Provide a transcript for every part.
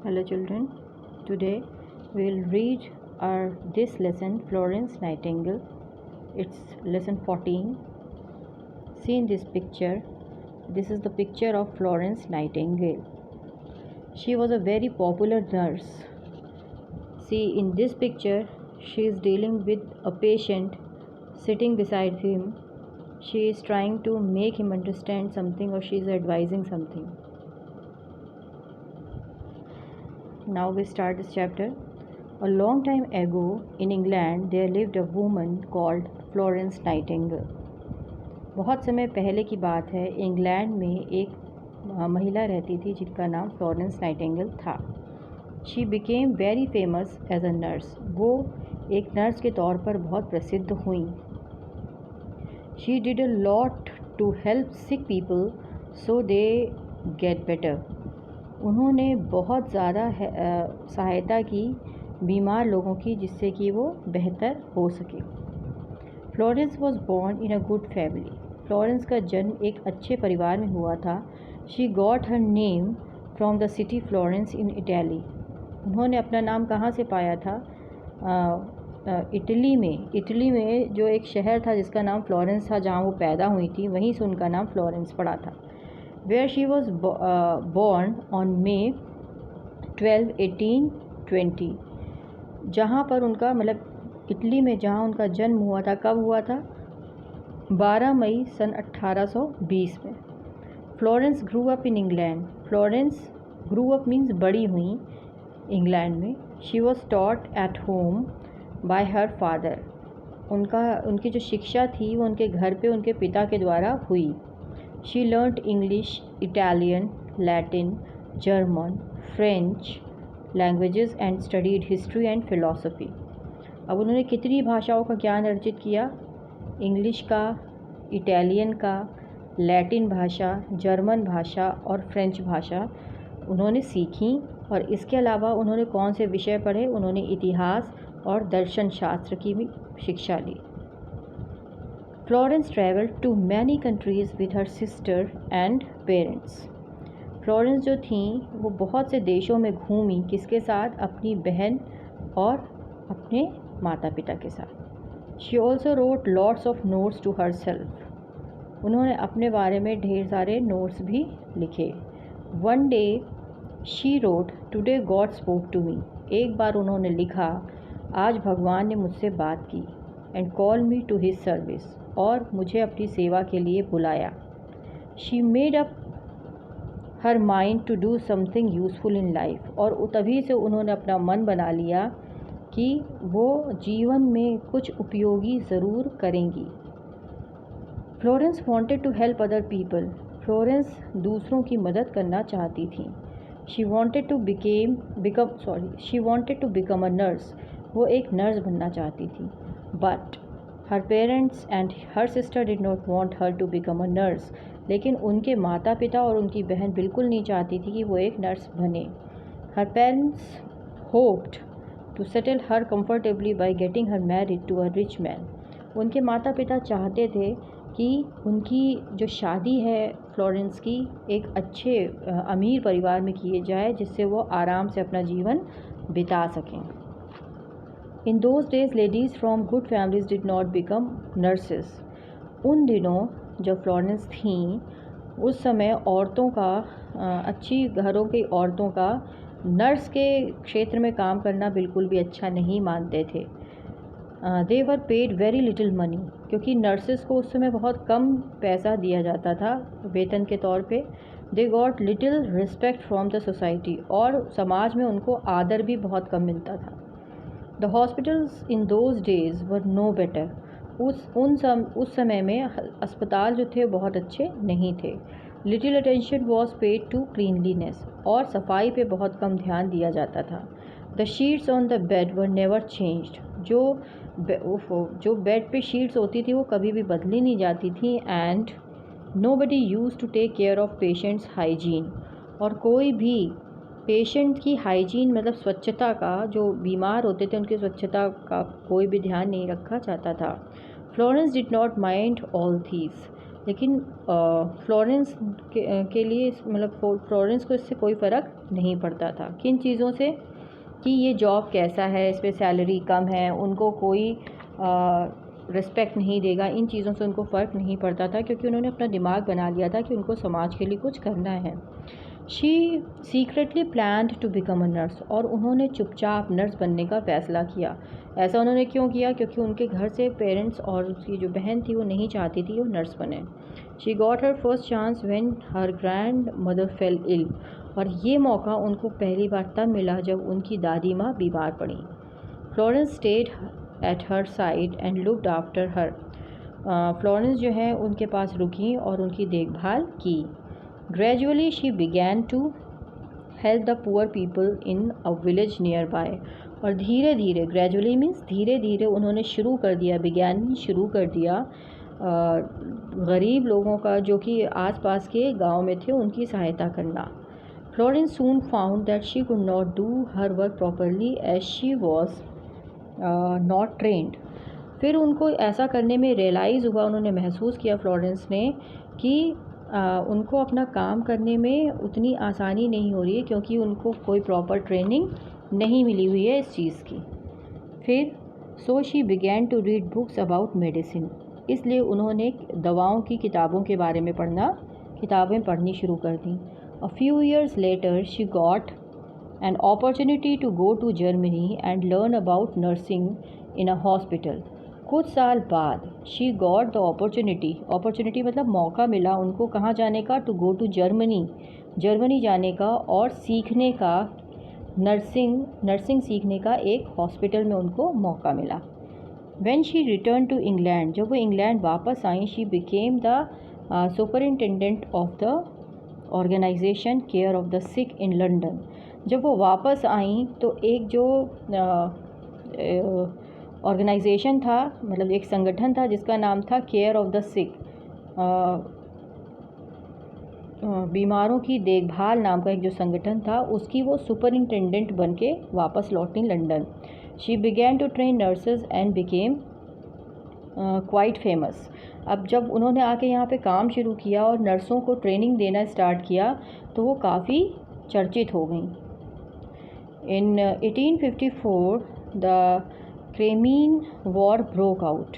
Hello children, today we will read this lesson Florence Nightingale. It's lesson 14. See in this picture, this is the picture of Florence Nightingale. She was a very popular nurse. See in this picture, she is dealing with a patient sitting beside him. She is trying to make him understand something or she is advising something. Now we start this chapter. A long time ago in England there lived a woman called Florence Nightingale. बहुत समय पहले की बात है, England में एक महिला रहती थी जिनका नाम फ्लोरेंस नाइटिंगेल था. She became very famous as a nurse. वो एक नर्स के तौर पर बहुत प्रसिद्ध हुई. She did a lot to help sick people so they get better. उन्होंने बहुत ज़्यादा सहायता की बीमार लोगों की जिससे कि वो बेहतर हो सके. Florence was born in a good family. Florence का जन्म एक अच्छे परिवार में हुआ था. She got her name from the city Florence in Italy. उन्होंने अपना नाम कहाँ से पाया था? इटली में. इटली में जो एक शहर था जिसका नाम फ्लोरेंस था, जहाँ वो पैदा हुई थी, वहीं से उनका नाम फ्लोरेंस पड़ा था. Where she was born on May 12, 1820. जहाँ पर उनका मतलब इटली में जहाँ उनका जन्म हुआ था, कब हुआ था? 12 मई सन 1820 में. Florence grew up in England. Florence grew up means बड़ी हुई इंग्लैंड में. She was taught at home bye her father. उनकी जो शिक्षा थी वो उनके घर पे उनके पिता के द्वारा हुई. She learnt English, Italian, Latin, German, French languages and studied history and philosophy. अब उन्होंने कितनी भाषाओं का ज्ञान अर्जित किया? इंग्लिश का, इटालियन का, लैटिन भाषा, जर्मन भाषा और फ्रेंच भाषा उन्होंने सीखी. और इसके अलावा उन्होंने कौन से विषय पढ़े? उन्होंने इतिहास और दर्शन शास्त्र की भी शिक्षा ली. Florence traveled to many countries with her sister and parents. Florence जो थी वो बहुत से देशों में घूमी. किसके साथ? अपनी बहन और अपने माता पिता के साथ. She also wrote lots of notes to herself. उन्होंने अपने बारे में ढेर सारे नोट्स भी लिखे. One day she wrote, Today God spoke to me. एक बार उन्होंने लिखा, आज भगवान ने मुझसे बात की. And called me to his service. और मुझे अपनी सेवा के लिए बुलाया. She made up her mind to do something useful in life. और तभी से उन्होंने अपना मन बना लिया कि वो जीवन में कुछ उपयोगी ज़रूर करेंगी. Florence wanted to help other people. Florence दूसरों की मदद करना चाहती थी. She wanted to become a nurse. वो एक नर्स बनना चाहती थी. But her parents and her sister did not want her to become a nurse. लेकिन उनके माता पिता और उनकी बहन बिल्कुल नहीं चाहती थी कि वो एक नर्स बने. Her parents hoped to settle her comfortably by getting her married to a rich man. उनके माता पिता चाहते थे कि उनकी जो शादी है फ्लोरेंस की एक अच्छे अमीर परिवार में किए जाए जिससे वो आराम से अपना जीवन बिता सकें. In those days, ladies from good families did not become nurses. उन दिनों जब फ्लोरेंस थी उस समय औरतों का अच्छी घरों की औरतों का नर्स के क्षेत्र में काम करना बिल्कुल भी अच्छा नहीं मानते थे. They were paid very little money. क्योंकि नर्सेस को उस समय बहुत कम पैसा दिया जाता था वेतन के तौर पे. They got little respect from the society. और समाज में उनको आदर भी बहुत कम मिलता था. The hospitals in those days were no better. उस समय में अस्पताल जो थे बहुत अच्छे नहीं थे. Little attention was paid to cleanliness. और सफाई पे बहुत कम ध्यान दिया जाता था. The sheets on the bed were never changed. जो बेड पे शीट्स होती थी वो कभी भी बदली नहीं जाती थी. And nobody used to take care of patients' hygiene. और कोई भी पेशेंट की हाइजीन मतलब स्वच्छता का, जो बीमार होते थे उनकी स्वच्छता का कोई भी ध्यान नहीं रखा जाता था. Florence did not mind all these. लेकिन फ्लोरेंस के लिए मतलब फ्लोरेंस को इससे कोई फ़र्क नहीं पड़ता था। किन चीज़ों से? कि ये जॉब कैसा है, इस पर सैलरी कम है, उनको कोई रिस्पेक्ट नहीं देगा, इन चीज़ों से उनको फ़र्क नहीं पड़ता था, क्योंकि उन्होंने अपना दिमाग बना लिया था कि उनको समाज के लिए कुछ करना है। She secretly planned to become a nurse, और उन्होंने चुपचाप नर्स बनने का फ़ैसला किया। ऐसा उन्होंने क्यों किया? क्योंकि उनके घर से पेरेंट्स और उसकी जो बहन थी वो नहीं चाहती थी वो नर्स बने। She got her first chance when her grandmother fell ill, और ये मौका उनको पहली बार तब मिला जब उनकी दादी माँ बीमार पड़ी। Florence stayed at her side and looked after her. Florence जो है उनके पास रुकी और उनकी देखभाल की। Gradually she began to help the poor people in a village nearby, और धीरे धीरे, ग्रेजुअली मीन्स धीरे धीरे, उन्होंने शुरू कर दिया, बिगैन शुरू कर दिया गरीब लोगों का जो कि आसपास के गांव में थे उनकी सहायता करना। Florence soon found that she could not do her work properly as she was not trained. फिर उनको ऐसा करने में रियलाइज़ हुआ, उन्होंने महसूस किया फ्लोरेंस ने कि उनको अपना काम करने में उतनी आसानी नहीं हो रही है, क्योंकि उनको कोई प्रॉपर ट्रेनिंग नहीं मिली हुई है इस चीज़ की। फिर so she began to read books about medicine, इसलिए उन्होंने दवाओं की किताबों के बारे में किताबें पढ़नी शुरू कर दी। A few years later she got an opportunity to go to Germany and learn about nursing in a hospital. कुछ साल बाद she got the opportunity मतलब मौका मिला उनको कहाँ जाने का? to go to जर्मनी जाने का और सीखने का, नर्सिंग सीखने का एक हॉस्पिटल में उनको मौका मिला। When she returned to England, जब वो इंग्लैंड वापस आई, she became the superintendent of the organization care of the sick in London. जब वो वापस आई तो एक जो ऑर्गेनाइजेशन था, मतलब एक संगठन था जिसका नाम था केयर ऑफ़ द सिक, बीमारों की देखभाल नाम का एक जो संगठन था, उसकी वो सुपरिंटेंडेंट बन के वापस लौटी London. She began to train nurses and became quite famous. अब जब उन्होंने आके यहाँ पे काम शुरू किया और नर्सों को ट्रेनिंग देना स्टार्ट किया तो वो काफ़ी चर्चित हो गई। In 1854, the Crimean War broke out.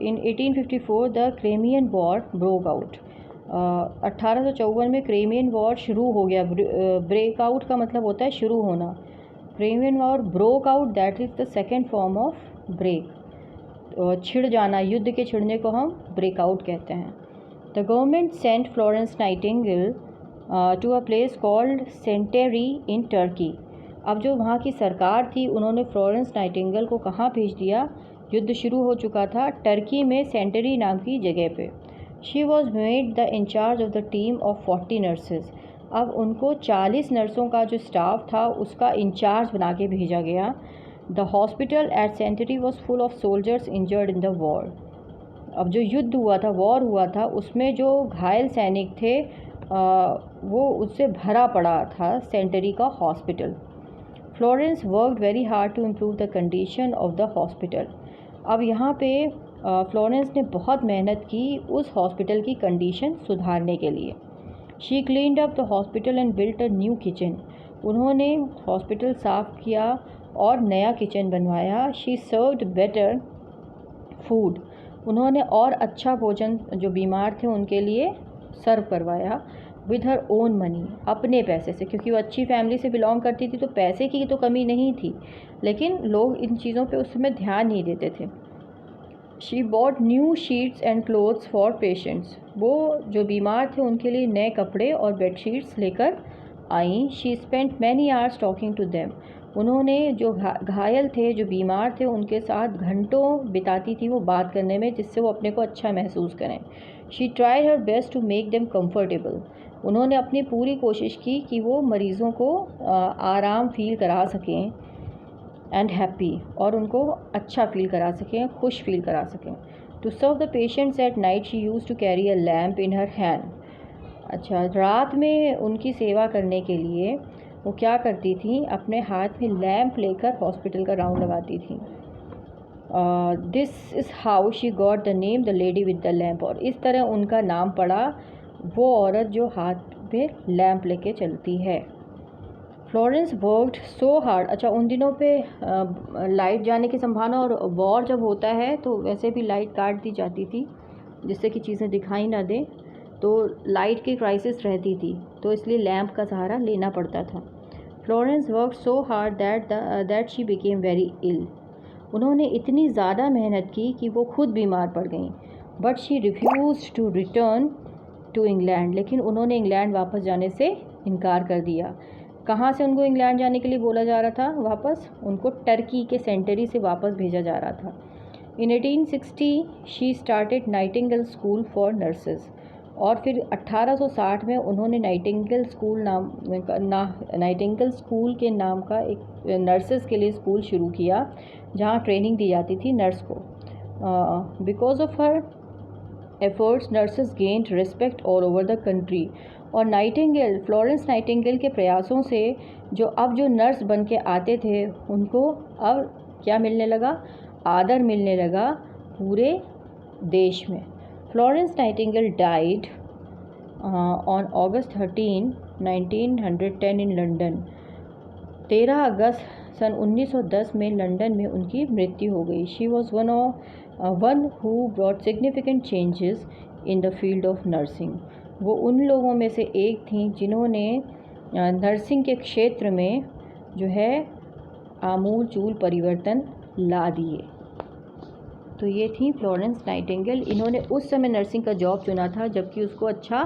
In 1854, the Crimean War broke out. 1854 में क्रेमियन वॉर शुरू हो गया। ब्रेकआउट का मतलब होता है शुरू होना। Crimean war broke out, that is the second form of break. छिड़ जाना, युद्ध के छिड़ने को हम ब्रेकआउट कहते हैं। The government sent Florence Nightingale to a place called Scutari in Turkey. अब जो वहाँ की सरकार थी उन्होंने फ्लोरेंस नाइटिंगेल को कहाँ भेज दिया? युद्ध शुरू हो चुका था, टर्की में सेंटेरी नाम की जगह पे। She was made the in charge of the team of 40 nurses. अब उनको 40 नर्सों का जो स्टाफ था उसका इंचार्ज बना के भेजा गया। The hospital at Scutari was full of soldiers injured in the war. अब जो युद्ध हुआ था, वॉर हुआ था, उसमें जो घायल सैनिक थे वो उससे भरा पड़ा था सेंटेरी का hospital. Florence worked very hard to improve the condition of the hospital. अब यहाँ पे फ्लोरेंस ने बहुत मेहनत की उस हॉस्पिटल की कंडीशन सुधारने के लिए। She cleaned up the hospital and built a new kitchen. उन्होंने हॉस्पिटल साफ़ किया और नया किचन बनवाया। She served better food. उन्होंने और अच्छा भोजन जो बीमार थे उनके लिए सर्व करवाया। विद हर ओन मनी, अपने पैसे से, क्योंकि वो अच्छी फैमिली से बिलोंग करती थी तो पैसे की तो कमी नहीं थी, लेकिन लोग इन चीज़ों पे उस समय ध्यान नहीं देते थे। She bought new sheets and clothes for patients. वो जो बीमार थे उनके लिए नए कपड़े और बेडशीट्स लेकर आई। She spent many hours talking to them. उन्होंने जो घायल थे, जो बीमार थे, उनके साथ घंटों बिताती थी वो बात करने में, जिससे वो अपने को अच्छा महसूस करें। She try her best to make them comfortable. उन्होंने अपनी पूरी कोशिश की कि वो मरीज़ों को आराम फील करा सकें एंड हैप्पी, और उनको अच्छा फील करा सकें, खुश फील करा सकें। To serve the patients at night she use to carry a lamp in her hand. अच्छा, रात में उनकी सेवा करने के लिए वो क्या करती थी? अपने हाथ में लैम्प लेकर हॉस्पिटल का राउंड लगाती थी। This is how she got the name the lady with the lamp, और इस तरह उनका नाम पड़ा वो औरत जो हाथ पे लैम्प लेके चलती है। Florence worked so hard. अच्छा, उन दिनों पे लाइट जाने की संभावना, और वॉर जब होता है तो वैसे भी लाइट काट दी जाती थी जिससे कि चीज़ें दिखाई ना दें, तो लाइट की क्राइसिस रहती थी, तो इसलिए लैम्प का सहारा लेना पड़ता था। Florence worked so hard that she became very ill. उन्होंने इतनी ज़्यादा मेहनत की कि वो खुद बीमार पड़ गईं। But she refuse to return to England, लेकिन उन्होंने इंग्लैंड वापस जाने से इनकार कर दिया। कहाँ से उनको इंग्लैंड जाने के लिए बोला जा रहा था वापस? उनको टर्की के सेंटरी से वापस भेजा जा रहा था। इन 1860 she started Nightingale school for nurses, और फिर 1860 में उन्होंने नाइटिंगेल स्कूल के नाम का एक नर्सेज के लिए स्कूल शुरू किया जहाँ ट्रेनिंग दी जाती थी नर्स को। Because of her efforts nurses gained respect all over the country. और फ्लोरेंस नाइटिंगेल के प्रयासों से जो नर्स बन के आते थे उनको अब क्या मिलने लगा? आदर मिलने लगा पूरे देश में। Florence Nightingale died on August 13, 1910 in London. 13 अगस्त सन 1910 में लंदन में उनकी मृत्यु हो गई। She was one who brought significant changes in the field of nursing. वो उन लोगों में से एक थी जिन्होंने नर्सिंग के क्षेत्र में जो है आमूल चूल परिवर्तन ला दिए। तो ये थी फ्लोरेंस नाइटिंगेल। इन्होंने उस समय नर्सिंग का जॉब चुना था जबकि उसको अच्छा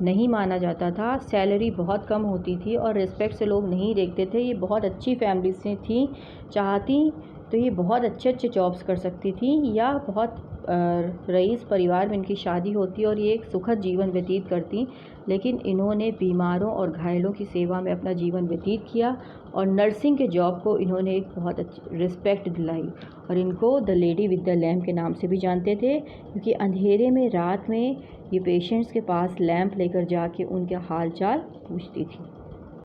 नहीं माना जाता था, सैलरी बहुत कम होती थी और रिस्पेक्ट से लोग नहीं देखते थे। ये बहुत अच्छी फैमिली से थी, चाहती तो ये बहुत अच्छे अच्छे जॉब्स कर सकती थी, या बहुत रईस परिवार में इनकी शादी होती और ये एक सुखद जीवन व्यतीत करती, लेकिन इन्होंने बीमारों और घायलों की सेवा में अपना जीवन व्यतीत किया और नर्सिंग के जॉब को इन्होंने एक बहुत अच्छी रिस्पेक्ट दिलाई। और इनको the lady with the lamp के नाम से भी जानते थे, क्योंकि अंधेरे में रात में ये पेशेंट्स के पास लैंप लेकर जाके उनके हाल चाल पूछती थी।